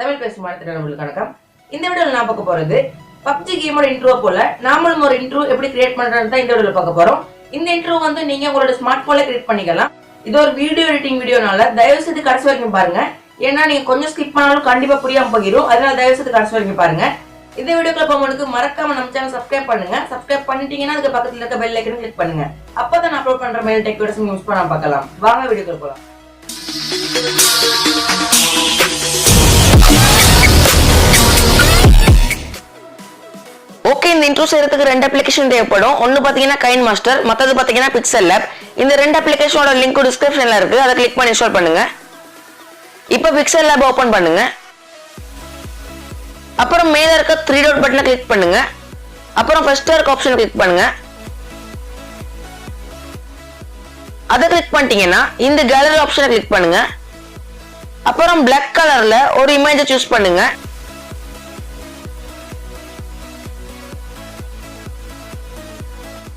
தமிழ் பேசும் மாணவர்களுக்கு வணக்கம். இந்த வீடியோல நான் பார்க்க போறது PUBG கேமோட இன்ட்ரோ போல நாமளும் ஒரு இன்ட்ரோ எப்படி கிரியேட் பண்றதுன்னு தான் இந்த வீடியோல பார்க்க போறோம். இந்த இன்ட்ரோ வந்து நீங்க உங்களோட ஸ்மார்ட் போன்ல கிரியேட் பண்ணிக்கலாம். இது ஒரு வீடியோ எடிட்டிங் வீடியோனால தயவு செய்து கடைசி வரைக்கும் பாருங்க. ஏன்னா நீங்க கொஞ்சம் ஸ்கிப் பண்ணாலும் கண்டிப்பா புரியாம போயிடும். அதனால தயவு செய்து கடைசி வரைக்கும் பாருங்க. இந்த வீடியோக்குள்ள போகும்போது மறக்காம நம்ம சேனல் சப்ஸ்கிரைப் பண்ணுங்க. சப்ஸ்கிரைப் பண்ணிட்டீங்கன்னா அதுக்கு பக்கத்துல இருக்க பெல் ஐகானை கிளிக் பண்ணுங்க. அப்பதான் நான் அப்லோட் பண்ற மெயில் டெக் வீடியோஸ் யூஸ் பண்ண பார்க்கலாம். வாங்க வீடியோக்குள்ள போலாம். ஓகே, இந்த இன்ட்ரோ செய்யறதுக்கு ரெண்டு அப்ளிகேஷன் தேவைப்படும். ஒன்னு பாத்தீங்கன்னா KineMaster, மத்தது பாத்தீங்கன்னா Pixel Lab. இந்த ரெண்டு அப்ளிகேஷனோட லிங்க் டிஸ்கிரிப்ஷன்ல இருக்கு. அதை கிளிக் பண்ணி இன்ஸ்டால் பண்ணுங்க. இப்போ Pixel Lab ஓபன் பண்ணுங்க. அப்புறம் மேல இருக்க 3 டாட் பட்டனை கிளிக் பண்ணுங்க. அப்புறம் ஃபர்ஸ்ட் இருக்க ஆப்ஷனை கிளிக் பண்ணுங்க. அதை கிளிக் பண்ணிட்டீங்கன்னா இந்த கேலரி ஆப்ஷனை கிளிக் பண்ணுங்க. அப்புறம் Black கலர்ல ஒரு இமேஜை சூஸ் பண்ணுங்க.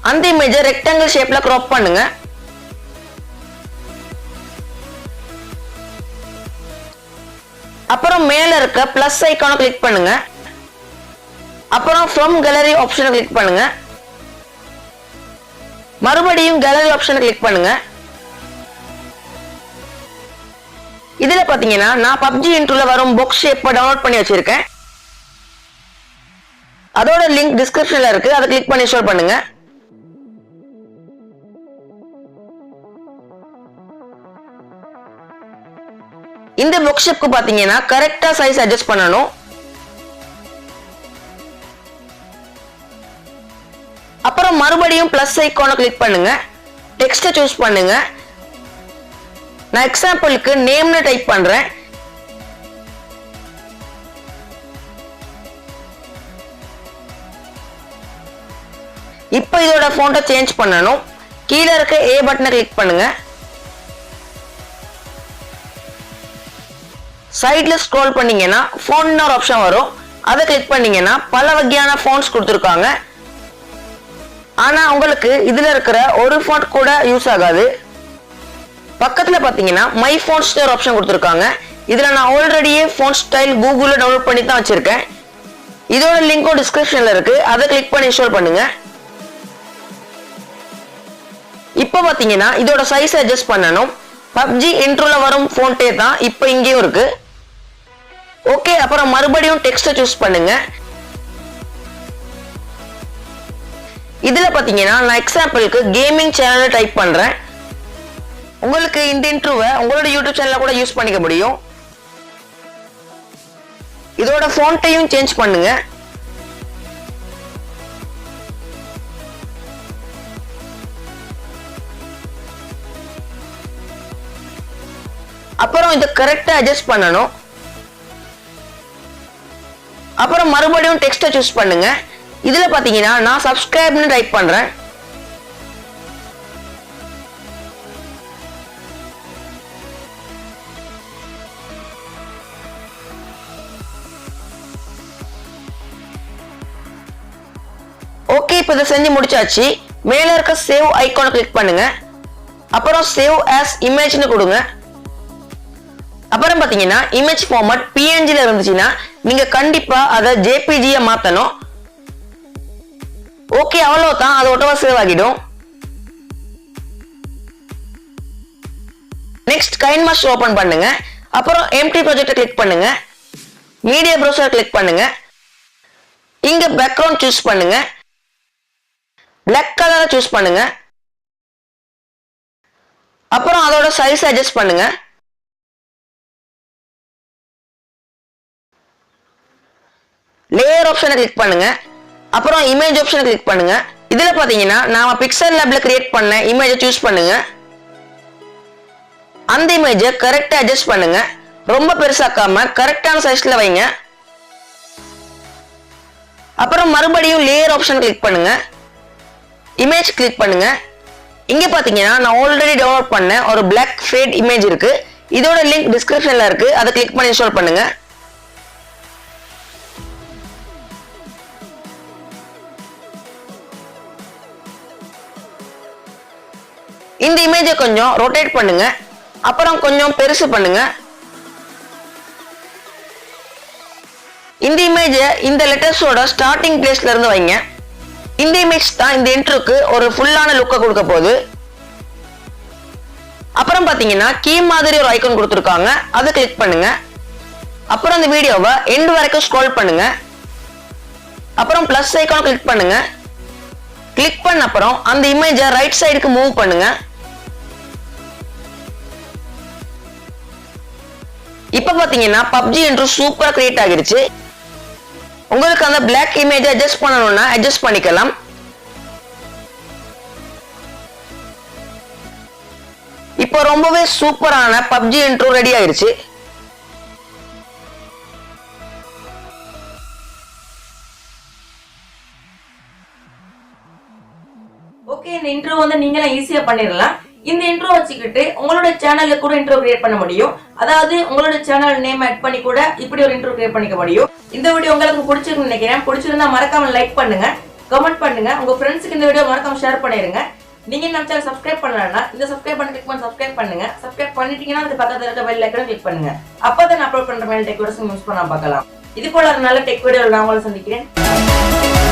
அந்த இமேஜை ரெக்டாங்கிள் ஷேப்ல கிராப் பண்ணுங்க. அப்புறம் மேல இருக்க பிளஸ் ஐகானை கிளிக் பண்ணுங்க. அப்புறம் ஃப்ரம் கேலரி ஆப்ஷனை கிளிக் பண்ணுங்க. மறுபடியும் கேலரி ஆப்ஷனை கிளிக் பண்ணுங்க. இதுல பாத்தீங்கன்னா நான் PUBG இன்ட்ரோல வரும் பாக்ஸ் ஷேப்பை டவுன்லோட் பண்ணி வச்சிருக்கேன். அதோட லிங்க் டிஸ்கிரிப்ஷன்ல இருக்கு. அதை கிளிக் பண்ணி இன்ஸ்டால் பண்ணுங்க. இந்த பாக்ஸ் ஷேப்க்கு பாத்தீங்கன்னா கரெக்ட்டா சைஸ் அட்ஜஸ்ட் பண்ணனும். அப்புறம் மறுபடியும் பிளஸ் ஐகானை கிளிக் பண்ணுங்க. டெக்ஸ்ட சூஸ் பண்ணுங்க. நான் எக்ஸாம்பிளுக்கு நேம்னு டைப் பண்றேன். இப்போ இதோட ஃபாண்ட்டை சேஞ்ச் பண்ணனும். கீழ இருக்க A பட்டனை கிளிக் பண்ணுங்க. சைடுல ஸ்க்ரோல் பண்ணீங்கன்னா ஃபாண்ட் ஒரு ஆப்ஷன் வரும். அதை கிளிக் பண்ணீங்கன்னா பல வகையான ஃபாண்ட்ஸ் கொடுத்திருக்காங்க. ஆனா உங்களுக்கு இதுல இருக்கிற ஒரு ஃபாண்ட் கூட யூஸ் ஆகாது. பக்கத்துல பாத்தீங்கன்னா மை ஃபாண்ட்ஸ் ஒரு ஆப்ஷன் கொடுத்திருக்காங்க. இதுல நான் ஆல்ரெடியே ஃபாண்ட் ஸ்டைல் கூகுள்ல டவுன்லோட் பண்ணி தான் வச்சிருக்கேன். இதோட லிங்க்கும் டிஸ்கிரிப்ஷன்ல இருக்கு. அதை கிளிக் பண்ணி இன்ஸ்டால் பண்ணுங்க. இப்போ பாத்தீங்கன்னா இதோட சைஸ் அட்ஜஸ்ட் பண்ணனும். PUBG இன்ட்ரோல வரும் ஃபாண்டே தான் இப்போ இங்கேயும் இருக்கு. ஓகே, அப்புறம் மறுபடியும் டெக்ஸ்ட சூஸ் பண்ணுங்க. இதுல பாத்தீங்கன்னா நான் எக்ஸாம்பிளுக்கு கேமிங் சேனல் டைப் பண்றேன். உங்களுக்கு இந்த இன்ட்ரோவை உங்களோட யூடியூப் சேனல்ல கூட யூஸ் பண்ணிக்க முடியும். இதோட ஃபாண்ட்டையும் சேஞ்ச் பண்ணுங்க. அப்புறம் இதை கரெக்டா அட்ஜஸ்ட் பண்ணனும். அப்புறம் மறுபடியும் டெக்ஸ்ட சூஸ் பண்ணுங்க. இதுல பாத்தீங்கன்னா நான் சப்ஸ்கிரைப்னு டைப் பண்றேன். ஓகே, இப்போ இதை செஞ்சு முடிச்சாச்சு. மேல இருக்க சேவ் ஐகானை கிளிக் பண்ணுங்க. அப்புறம் சேவ் ஆஸ் இமேஜ்னு கொடுங்க. அப்புறம் பாத்தீங்கன்னா இமேஜ் ஃபார்மட் PNGல இருந்துச்சுன்னா நீங்க கண்டிப்பா அதை JPG மாத்தணும். ஓகே, அவ்வளவுதான். அது ஒட்டவா சேவ் ஆகிடும். நெக்ஸ்ட் KineMaster ஓபன் பண்ணுங்க. அப்புறம் எம்ப்டி ப்ராஜெக்ட்டை கிளிக் பண்ணுங்க. மீடியா ப்ரௌசர் கிளிக் பண்ணுங்க. இங்க பேக்ரவுண்ட் சூஸ் பண்ணுங்க. Black கலரை சூஸ் பண்ணுங்க. அப்புறம் அதோட சைஸ் அட்ஜஸ்ட் பண்ணுங்க. லேயர் ஆப்ஷனை கிளிக் பண்ணுங்க. அப்புறம் இமேஜ் ஆப்ஷனை கிளிக் பண்ணுங்க. இதுல பாத்தீங்கன்னா நாம Pixel Labல கிரியேட் பண்ண இமேஜை சூஸ் பண்ணுங்க. அந்த இமேஜை கரெக்டா அட்ஜஸ்ட் பண்ணுங்க. ரொம்ப பெருசாக்காம கரெக்டான சைஸ்ல வைங்க. அப்புறம் மறுபடியும் லேயர் ஆப்ஷன் கிளிக் பண்ணுங்க. இமேஜ் கிளிக் பண்ணுங்க. இங்க பாத்தீங்கன்னா நான் ஆல்ரெடி டவுன்லோட் பண்ண ஒரு Black fade இமேஜ் இருக்கு. இதோட லிங்க் டிஸ்கிரிப்ஷன்ல இருக்கு. அதை கிளிக் பண்ணி இன்ஸ்டால் பண்ணுங்க. இந்த இமேஜை கொஞ்சம் ரொட்டேட் பண்ணுங்க. அப்புறம் கொஞ்சம் பெருசு பண்ணுங்க. இந்த இமேஜை இந்த லெட்டர்ஸோட ஸ்டார்டிங் பிளேஸ்ல இருந்து வைங்க. இந்த இமேஜ் தான் இந்த இன்ட்ரோக்கு ஒரு ஃபுல்லான லுக்கை கொடுக்க போகுது. அப்புறம் பாத்தீங்கன்னா கீ மாதிரி ஒரு ஐகான் கொடுத்துருக்காங்க, அதை கிளிக் பண்ணுங்க. அப்புறம் இந்த வீடியோவை எண்ட் வரைக்கும் ஸ்க்ரோல் பண்ணுங்க. அப்புறம் பிளஸ் ஐகான் கிளிக் பண்ணுங்க. கிளிக் பண்ண அப்புறம் அந்த இமேஜை ரைட் சைடுக்கு மூவ் பண்ணுங்க. இப்ப பாத்தீங்கன்னா PUBG இன்ட்ரோ சூப்பரா கிரியேட் ஆகிருச்சு. உங்களுக்கு அந்த பிளாக் இமேஜ் அட்ஜஸ்ட் பண்ணணும்னா அட்ஜஸ்ட் பண்ணிக்கலாம். இப்போ ரொம்பவே சூப்பரான PUBG இன்ட்ரோ ரெடி ஆயிருச்சு. ஓகே, இந்த இன்ட்ரோ வந்து நீங்களே ஈஸியா பண்ணிடலாம். இந்த இன்ட்ரோ வச்சுக்கிட்டு உங்களோட சேனல்ல கூட இன்ட்ரோ கிரியேட் பண்ண முடியும். அதாவது உங்களோட சேனல் நேம் ஆட் பண்ணி கூட இப்படி ஒரு இன்ட்ரோ கிரியேட் பண்ணிக்க முடியும். இந்த வீடியோ உங்களுக்கு பிடிச்சிருக்குன்னு நினைக்கிறேன். பிடிச்சிருந்தா மறக்காம லைக் பண்ணுங்க, கமெண்ட் பண்ணுங்க, உங்க ஃப்ரெண்ட்ஸ்க்கு இந்த வீடியோ மறக்காம ஷேர் பண்ணிருங்க. நீங்க நம்ம சேனல் சப்ஸ்கிரைப் பண்ணலன்னா இந்த சப்ஸ்கிரைப் பண்ணி கிளிக் பண்ணி சப்ஸ்கிரைப் பண்ணுங்க. சப்ஸ்கிரைப் பண்ணிட்டீங்கன்னா அது பக்கத்துல இருக்க பெல் ஐகானை கிளிக் பண்ணுங்க. அப்பதான் அப்லோட் பண்ற மேல் டெக் வீடியோஸ் யூஸ் பண்ண பார்க்கலாம். இது போல ஒரு நல்ல டெக் வீடியோல நான் உங்களை சந்திக்கிறேன்.